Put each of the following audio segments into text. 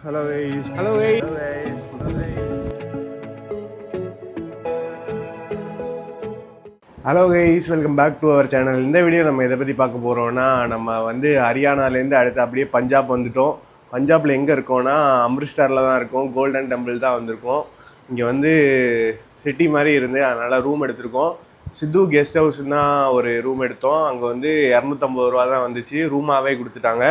Hello guys. Hello guys. Hello guys. Hello guys. Hello guys, welcome back to our channel. இந்த video நம்ம எதை பற்றி பார்க்க போகிறோம்னா, நம்ம வந்து ஹரியானாலேருந்து அடுத்து அப்படியே பஞ்சாப் வந்துட்டோம். பஞ்சாபில் எங்கே இருக்கோம்னா அம்ரிஸ்டரில் தான் இருக்கோம். கோல்டன் டெம்பிள் தான் வந்திருக்கோம். இங்கே வந்து சிட்டி மாதிரி இருந்து அதனால் ரூம் எடுத்திருக்கோம். சித்து கெஸ்ட் ஹவுஸ்ன்னு தான் ஒரு ரூம் எடுத்தோம். அங்கே வந்து 250 ரூபா தான் வந்துச்சு. ரூமாகவே கொடுத்துட்டாங்க.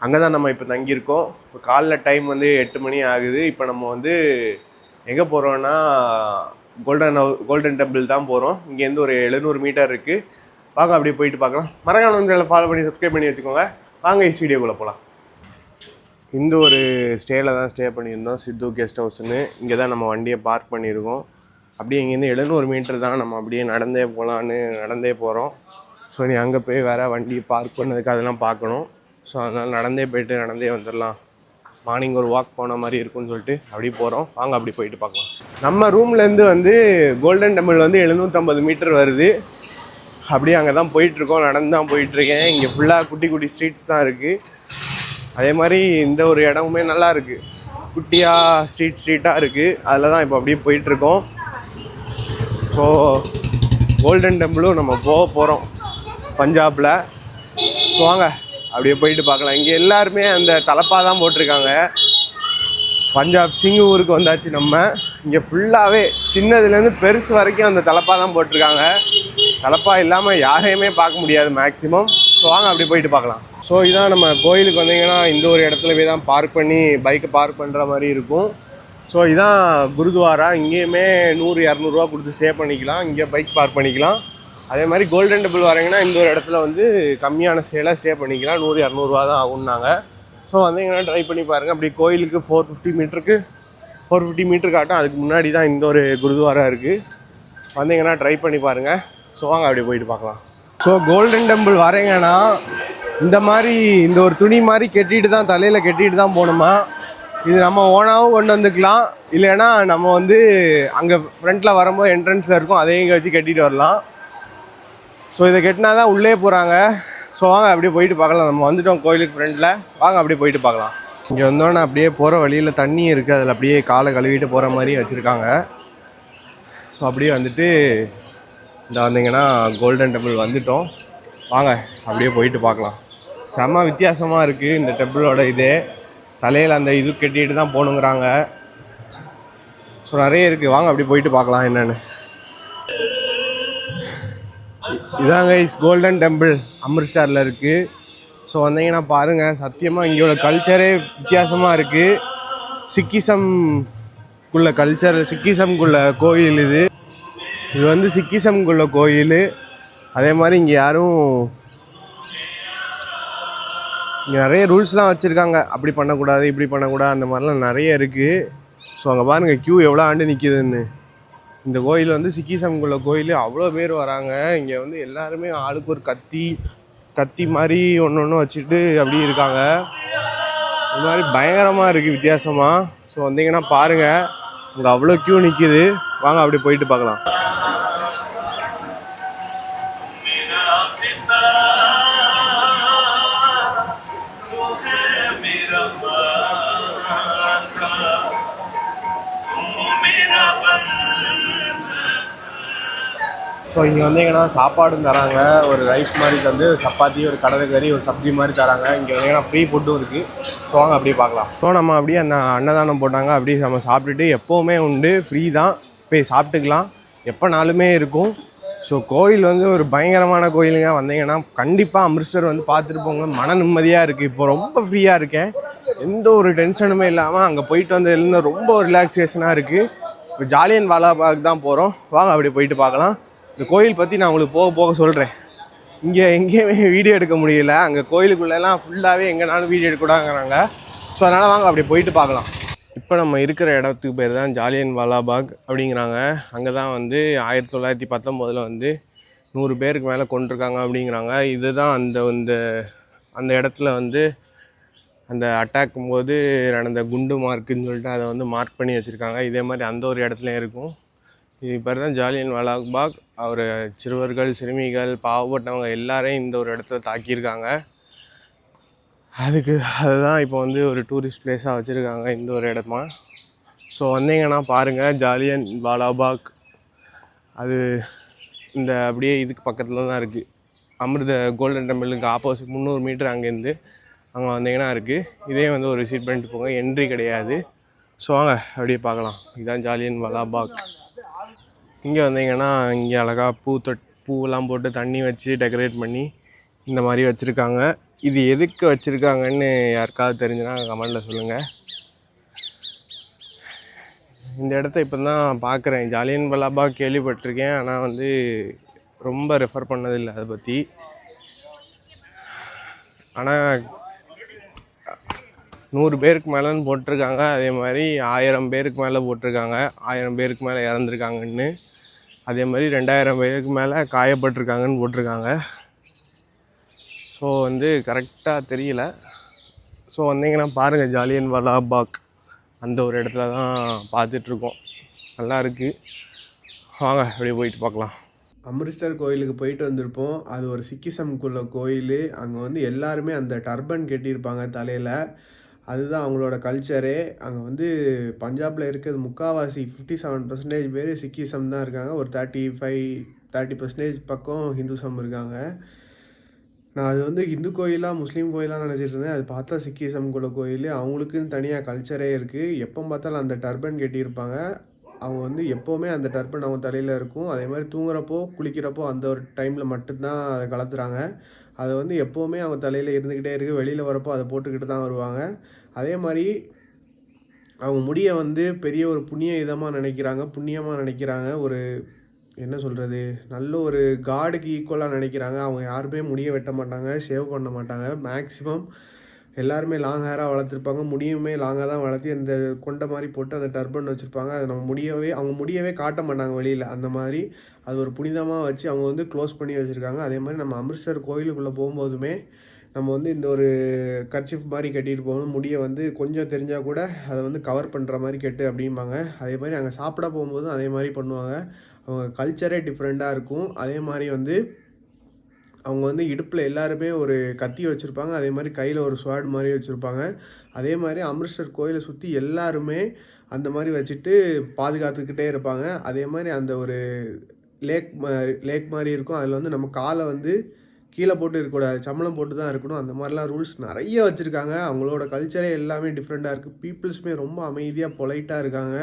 அங்கே தான் நம்ம இப்போ தங்கியிருக்கோம். இப்போ காலைல டைம் வந்து 8 மணி ஆகுது. இப்போ நம்ம வந்து எங்கே போகிறோன்னா கோல்டன் டெம்பிள் தான் போகிறோம். இங்கேருந்து ஒரு 700 மீட்டர் இருக்குது. வாங்க அப்படியே போயிட்டு பார்க்கலாம். மறக்காம ஃபாலோ பண்ணி சப்ஸ்கிரைப் பண்ணி வச்சுக்கோங்க. வாங்க இஸ் வீடியோக்குள்ளே போகலாம். இந்த ஒரு ஸ்டேயில் தான் ஸ்டே பண்ணியிருந்தோம், சித்து கெஸ்ட் ஹவுஸ்ன்னு. இங்கே தான் நம்ம வண்டியை பார்க் பண்ணியிருக்கோம். அப்படியே இங்கேருந்து 700 மீட்டர் தான். நம்ம அப்படியே நடந்தே நடந்தே போகிறோம். ஸோ நீ அங்கே போய் வேறு வண்டி பார்க் பண்ணதுக்கு அதெல்லாம் பார்க்கணும். ஸோ அதனால் நடந்தே போய்ட்டு நடந்தே வந்துடலாம். மார்னிங் ஒரு வாக் போன மாதிரி இருக்குன்னு சொல்லிட்டு அப்படி போகிறோம். வாங்க அப்படி போயிட்டு பார்க்கலாம். நம்ம ரூம்லேருந்து வந்து கோல்டன் டெம்பிள் வந்து 750 மீட்டர் வருது. அப்படியே அங்கே தான் போயிட்டுருக்கோம். நடந்து தான் போயிட்டுருக்கேன். இங்கே ஃபுல்லாக குட்டி குட்டி ஸ்ட்ரீட்ஸ் தான் இருக்குது. அதே மாதிரி இந்த ஒரு இடமுமே நல்லா இருக்குது. குட்டியாக ஸ்ட்ரீட்டாக இருக்குது. அதில் தான் இப்போ அப்படியே போயிட்டுருக்கோம். ஸோ கோல்டன் டெம்பிளும் நம்ம போக போகிறோம் பஞ்சாபில். ஸோ வாங்க அப்படியே போயிட்டு பார்க்கலாம். இங்கே எல்லாருமே அந்த தலப்பா தான் போட்டிருக்காங்க. பஞ்சாப் சிங்கூருக்கு வந்தாச்சு நம்ம. இங்கே ஃபுல்லாகவே சின்னதுலேருந்து பெருசு வரைக்கும் அந்த தலப்பா தான் போட்டிருக்காங்க. தலப்பா இல்லாமல் யாரையுமே பார்க்க முடியாது மேக்ஸிமம். ஸோ வாங்க அப்படியே போயிட்டு பார்க்கலாம். ஸோ இதான் நம்ம கோயிலுக்கு வந்தீங்கன்னா இந்த ஒரு இடத்துல போய் தான் பார்க் பண்ணி பைக்கை பார்க் பண்ணுற மாதிரி இருக்கும். ஸோ இதான் குருத்வாரா. இங்கேயுமே 100-200 ரூபா கொடுத்து ஸ்டே பண்ணிக்கலாம். இங்கே பைக் பார்க் பண்ணிக்கலாம். அதே மாதிரி கோல்டன் டெம்பிள் வரீங்கன்னா இந்த ஒரு இடத்துல வந்து கம்மியான ஸ்டேல ஸ்டே பண்ணிக்கலாம். 100-200 ரூபா தான் ஆகும்னாங்க. ஸோ வந்தீங்கன்னா ட்ரை பண்ணி பாருங்கள். அப்படி கோயிலுக்கு 450 மீட்டர் காட்டும். அதுக்கு முன்னாடி தான் இந்த ஒரு குருத்வாரா இருக்குது. வந்தீங்கன்னா ட்ரை பண்ணி பாருங்கள். ஸோ வாங்க அப்படியே போயிட்டு பார்க்கலாம். ஸோ கோல்டன் டெம்பிள் வரீங்கன்னா இந்த மாதிரி இந்த ஒரு துணி மாதிரி கட்டிட்டு தான் தலையில் கட்டிட்டு தான் போகணுமா. இது நம்ம ஓனாகவும் கொண்டு வந்துக்கலாம். இல்லைன்னா நம்ம வந்து அங்கே ஃப்ரண்ட்டில் வரும்போது என்ட்ரன்ஸில் இருக்கும், அதையும் இங்கே வச்சு கட்டிட்டு வரலாம். ஸோ இதை கட்டினா தான் உள்ளே போகிறாங்க. ஸோ வாங்க அப்படியே போயிட்டு பார்க்கலாம். நம்ம வந்துட்டோம் கோயிலுக்கு ஃப்ரெண்டில். வாங்க அப்படியே போயிட்டு பார்க்கலாம். இங்கே வந்தோன்னே அப்படியே போகிற வழியில் தண்ணி இருக்குது. அதில் அப்படியே காலை கழுவிட்டு போகிற மாதிரி வச்சுருக்காங்க. ஸோ அப்படியே வந்துட்டு இந்த வந்தீங்கன்னா கோல்டன் டெம்பிள் வந்துட்டோம். வாங்க அப்படியே போயிட்டு பார்க்கலாம். செம்ம வித்தியாசமாக இருக்குது இந்த டெம்பிளோட இதே. தலையில் அந்த இது கட்டிட்டு தான் போகணுங்கிறாங்க. ஸோ நிறைய இருக்குது. வாங்க அப்படி போயிட்டு பார்க்கலாம் என்னென்னு. இதாங்க இஸ் கோல்டன் டெம்பிள் அம்ரிஸ்டரில் இருக்குது. ஸோ வந்தீங்கன்னா பாருங்கள். சத்தியமாக இங்கேயோட கல்ச்சரே வித்தியாசமாக இருக்குது. சிக்கிசம்குள்ள கல்ச்சர், சிக்கிசம்குள்ள கோயில் இது. இது வந்து சிக்கிசம்குள்ள கோயில். அதே மாதிரி இங்கே யாரும் இங்கே நிறைய ரூல்ஸ்லாம் வச்சுருக்காங்க. அப்படி பண்ணக்கூடாது, இப்படி பண்ணக்கூடாது, அந்த மாதிரிலாம் நிறைய இருக்குது. ஸோ அங்கே பாருங்கள் க்யூ எவ்வளோ ஆண்டு நிற்கிதுன்னு. இந்த கோயில் வந்து சிக்கிசம்குள்ள கோயில். அவ்வளோ பேர் வராங்க. இங்கே வந்து எல்லாருமே ஆளுக்கு ஒரு கத்தி மாதிரி ஒன்று வச்சுட்டு அப்படி இருக்காங்க. இந்த மாதிரி பயங்கரமாக இருக்குது வித்தியாசமாக. ஸோ வந்தீங்கன்னா பாருங்கள், அங்கே அவ்வளோ க்யூ நிற்கிது. வாங்க அப்படி போயிட்டு பார்க்கலாம். ஸோ இங்கே வந்தீங்கன்னா சாப்பாடும் தராங்க. ஒரு ரைஸ் மாதிரி தந்து, சப்பாத்தி, ஒரு கடலை கறி, ஒரு சப்ஜி மாதிரி தராங்க. இங்கே வந்தீங்கன்னா ஃப்ரீ ஃபுட்டும் இருக்குது. ஸோ வாங்க அப்படியே பார்க்கலாம். ஸோ நம்ம அப்படியே அந்த அன்னதானம் போட்டாங்க. அப்படியே நம்ம சாப்பிட்டுட்டு எப்போவுமே உண்டு, ஃப்ரீ தான், போய் சாப்பிட்டுக்கலாம், எப்போனாலுமே இருக்கும். ஸோ கோயில் வந்து ஒரு பயங்கரமான கோயிலுங்க. வந்தீங்கன்னா கண்டிப்பாக அம்ரிஸ்டர் வந்து பார்த்துட்டு போங்க. மன நிம்மதியாக இருக்குது. இப்போ ரொம்ப ஃப்ரீயாக இருக்கேன். எந்த ஒரு டென்ஷனுமே இல்லாமல் அங்கே போயிட்டு வந்ததுலேருந்து ரொம்ப ரிலாக்ஸேஷனாக இருக்குது. இப்போ ஜாலியன் வாலாபாக் தான் போகிறோம். வாங்க அப்படியே போயிட்டு பார்க்கலாம். இந்த கோயில் பற்றி நான் உங்களுக்கு போக போக சொல்கிறேன். இங்கே எங்கேயுமே வீடியோ எடுக்க முடியல. அங்கே கோயிலுக்குள்ளெல்லாம் ஃபுல்லாகவே எங்கேனாலும் வீடியோ எடுக்கூடாங்கிறாங்க. ஸோ அதனால் வாங்க அப்படி போயிட்டு பார்க்கலாம். இப்போ நம்ம இருக்கிற இடத்துக்கு பேர் தான் ஜாலியன் வாலாபாக் அப்படிங்கிறாங்க. அங்கே தான் வந்து 1919 வந்து 100 பேருக்கு மேலே கொண்டிருக்காங்க அப்படிங்கிறாங்க. இதுதான் அந்த இடத்துல வந்து அந்த அட்டாக்கும் போது நடந்த குண்டு மார்க்குன்னு சொல்லிட்டு அதை வந்து மார்க் பண்ணி வச்சுருக்காங்க. இதே மாதிரி அந்த ஒரு இடத்துலையும் இருக்கும். இது பேர் தான் ஜாலியன் வாலாபாக். அவர் சிறுவர்கள், சிறுமிகள், பாவப்பட்டவங்க எல்லாரையும் இந்த ஒரு இடத்துல தாக்கியிருக்காங்க. அதுதான் இப்போ வந்து ஒரு டூரிஸ்ட் பிளேஸாக வச்சுருக்காங்க இந்த ஒரு இடமா. ஸோ வந்தீங்கன்னா பாருங்கள், ஜாலியன் வாலாபாக். அது இந்த அப்படியே இதுக்கு பக்கத்தில் தான் இருக்குது, அமிர்த கோல்டன் டெம்பிளுக்கு ஆப்போசிட் 300 மீட்டர் அங்கேருந்து அங்கே வந்தீங்கன்னா இருக்குது. இதே வந்து ஒரு விசிட் பண்ணிட்டு போங்க, என்ட்ரி கிடையாது. ஸோ வாங்க அப்படியே பார்க்கலாம். இதுதான் ஜாலியன் வாலாபாக். இங்கே வந்தீங்கன்னா இங்கே அழகாக பூவெல்லாம் போட்டு தண்ணி வச்சு டெக்கரேட் பண்ணி இந்த மாதிரி வச்சுருக்காங்க. இது எதுக்கு வச்சுருக்காங்கன்னு யாருக்காவது தெரிஞ்சுன்னா கமெண்டில் சொல்லுங்கள். இந்த இடத்த இப்போ தான் பார்க்குறேன். ஜாலியன் வாலாபாக் கேள்விப்பட்டிருக்கேன், ஆனால் வந்து ரொம்ப ரெஃபர் பண்ணதில்லை அதை பற்றி. ஆனால் 100 பேருக்கு மேலேன்னு போட்டிருக்காங்க. அதே மாதிரி 1000 பேருக்கு மேலே போட்டிருக்காங்க, 1000 பேருக்கு மேலே இறந்துருக்காங்கன்னு. அதே மாதிரி 2000 பேருக்கு மேலே காயப்பட்டிருக்காங்கன்னு போட்டிருக்காங்க. ஸோ வந்து கரெக்டாக தெரியல. ஸோ வந்தீங்கன்னா பாருங்கள், ஜாலியன் வாலாபாக் அந்த ஒரு இடத்துல தான் பார்த்துட்ருக்கோம். நல்லா இருக்குது, வாங்க அப்படியே போயிட்டு பார்க்கலாம். அமிர்தசர் கோயிலுக்கு போயிட்டு வந்திருப்போம். அது ஒரு சிக்கிசம்குள்ள கோயில். அங்கே வந்து எல்லாருமே அந்த டர்பன் கட்டியிருப்பாங்க தலையில். அதுதான் அவங்களோட கல்ச்சரே. அங்கே வந்து பஞ்சாபில் இருக்கிறது முக்கால்வாசி 57% பேர் சிக்கிசம் தான் இருக்காங்க. ஒரு 30% பக்கம் ஹிந்துசம் இருக்காங்க. நான் அது வந்து இந்து கோயிலாக முஸ்லீம் கோயிலாக நினச்சிட்டு இருந்தேன். அது பார்த்தா சிக்கிசம் கூட கோயில். அவங்களுக்குன்னு தனியாக கல்ச்சரே இருக்குது. எப்போ பார்த்தாலும் அந்த டர்பன் கட்டியிருப்பாங்க. அவங்க வந்து எப்போவுமே அந்த டர்பன் அவங்க தலையில் இருக்கும். அதே மாதிரி தூங்குறப்போ குளிக்கிறப்போ அந்த ஒரு டைமில் மட்டும்தான் அதை கலத்துறாங்க. அதை வந்து எப்போவுமே அவங்க தலையில் இருந்துக்கிட்டே இருக்குது. வெளியில் வரப்போ அதை போட்டுக்கிட்டு தான் வருவாங்க. அதே மாதிரி அவங்க முடியை வந்து பெரிய ஒரு புண்ணியமாக நினைக்கிறாங்க. ஒரு என்ன சொல்கிறது, நல்ல ஒரு காடுக்கு ஈக்குவலாக நினைக்கிறாங்க. அவங்க யாருமே முடியை வெட்ட மாட்டாங்க, ஷேவ் பண்ண மாட்டாங்க. மேக்ஸிமம் எல்லாருமே லாங் ஹேராக வளர்த்துருப்பாங்க. முடியுமே லாங்காக தான் வளர்த்தி அந்த கொண்ட மாதிரி போட்டு அந்த டர்பன் வச்சுருப்பாங்க. அதை அவங்க முடியவே காட்ட மாட்டாங்க வெளியில். அந்த மாதிரி அது ஒரு புனிதமாக வச்சு அவங்க வந்து க்ளோஸ் பண்ணி வச்சுருக்காங்க. அதே மாதிரி நம்ம அமிர்தசர் கோயிலுக்குள்ளே போகும்போதுமே நம்ம வந்து இந்த ஒரு கர்ச்சிஃப் மாதிரி கட்டிட்டு போகணும். முடியை வந்து கொஞ்சம் தெரிஞ்சால் கூட அதை வந்து கவர் பண்ணுற மாதிரி கெட்டு அப்படிம்பாங்க. அதே மாதிரி அங்கே சாப்பிட போகும்போதும் அதே மாதிரி பண்ணுவாங்க. அவங்க கல்ச்சரே டிஃப்ரெண்ட்டாக இருக்கும். அதே மாதிரி வந்து அவங்க வந்து இடுப்பில் எல்லாருமே ஒரு கத்தி வச்சுருப்பாங்க. அதே மாதிரி கையில் ஒரு ஸ்வாட் மாதிரி வச்சுருப்பாங்க. அதே மாதிரி அமிர்தசர் கோயிலை சுற்றி எல்லாருமே அந்த மாதிரி வச்சுட்டு பாதுகாத்துக்கிட்டே இருப்பாங்க. அதே மாதிரி அந்த ஒரு லேக் மாதிரி இருக்கும். அதில் வந்து நம்ம காலை வந்து கீழே போட்டு இருக்கக்கூடாது, சம்பளம் போட்டு தான் இருக்கணும். அந்த மாதிரிலாம் ரூல்ஸ் நிறைய வச்சுருக்காங்க. அவங்களோட கல்ச்சரே எல்லாமே டிஃப்ரெண்ட்டாக இருக்குது. பீப்புள்ஸுமே ரொம்ப அமைதியாக பொலைட்டாக இருக்காங்க.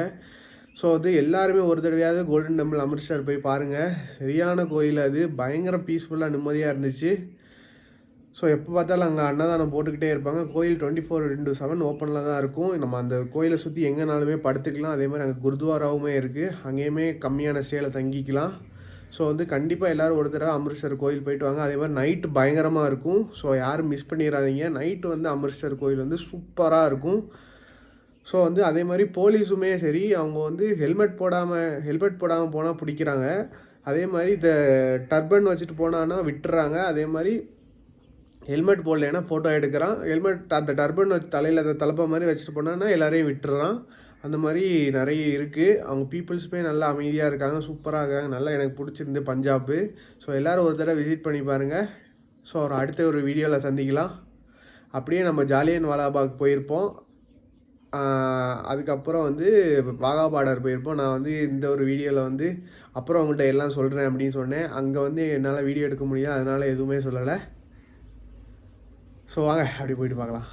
ஸோ வந்து எல்லாருமே ஒரு தடவையாவது கோல்டன் டெம்பிள் அமிர்தசர் போய் பாருங்கள். சரியான கோயில், அது பயங்கர பீஸ்ஃபுல்லாக நிம்மதியாக இருந்துச்சு. ஸோ எப்போ பார்த்தாலும் அங்கே அன்னதானம் போட்டுக்கிட்டே இருப்பாங்க. கோயில் 24/7 ஓப்பனில் தான் இருக்கும். நம்ம அந்த கோயிலை சுற்றி எங்கேனாலுமே படுத்துக்கலாம். அதே மாதிரி அங்கே குருத்வாராவுமே இருக்குது, அங்கேயுமே கம்மியான ஸ்டேயில் தங்கிக்கலாம். ஸோ வந்து கண்டிப்பாக எல்லோரும் ஒரு தடவை அமிர்தசர் கோயில் போயிட்டு வாங்க. அதே மாதிரி நைட்டு பயங்கரமாக இருக்கும். ஸோ யாரும் மிஸ் பண்ணிடாதீங்க. நைட்டு வந்து அமிர்தசர் கோயில் வந்து சூப்பராக இருக்கும். ஸோ வந்து அதே மாதிரி போலீஸுமே சரி, அவங்க வந்து ஹெல்மெட் போடாமல் போனால் பிடிக்கிறாங்க. அதே மாதிரி இந்த டர்பன் வச்சுட்டு போனான்னா விட்டுறாங்க. அதே மாதிரி ஹெல்மெட் போடலைன்னா ஃபோட்டோ எடுக்கிறான். அந்த டர்பன் தலையில் அந்த தலைப்பை மாதிரி வச்சுட்டு போனான்னா எல்லாரையும் விட்டுறான். அந்த மாதிரி நிறைய இருக்குது. அவங்க பீப்புள்ஸுமே நல்லா அமைதியாக இருக்காங்க, சூப்பராக இருக்காங்க. நல்லா எனக்கு பிடிச்சிருந்து பஞ்சாபு. ஸோ எல்லோரும் ஒரு தடவை விசிட் பண்ணி பாருங்கள். ஸோ அடுத்த ஒரு வீடியோவில் சந்திக்கலாம். அப்படியே நம்ம ஜாலியன் வாலாபாக் போயிருப்போம். அதுக்கப்புறம் வந்து வாகா பார்டர் போயிருப்போம். நான் வந்து இந்த ஒரு வீடியோவில் வந்து அப்புறம் அவங்கள்ட்ட எல்லாம் சொல்கிறேன் அப்படின்னு சொன்னேன். அங்கே வந்து என்னால் வீடியோ எடுக்க முடியாது, அதனால் எதுவுமே சொல்லலை. ஸோ வாங்க அப்படி போயிட்டு பார்க்கலாம்.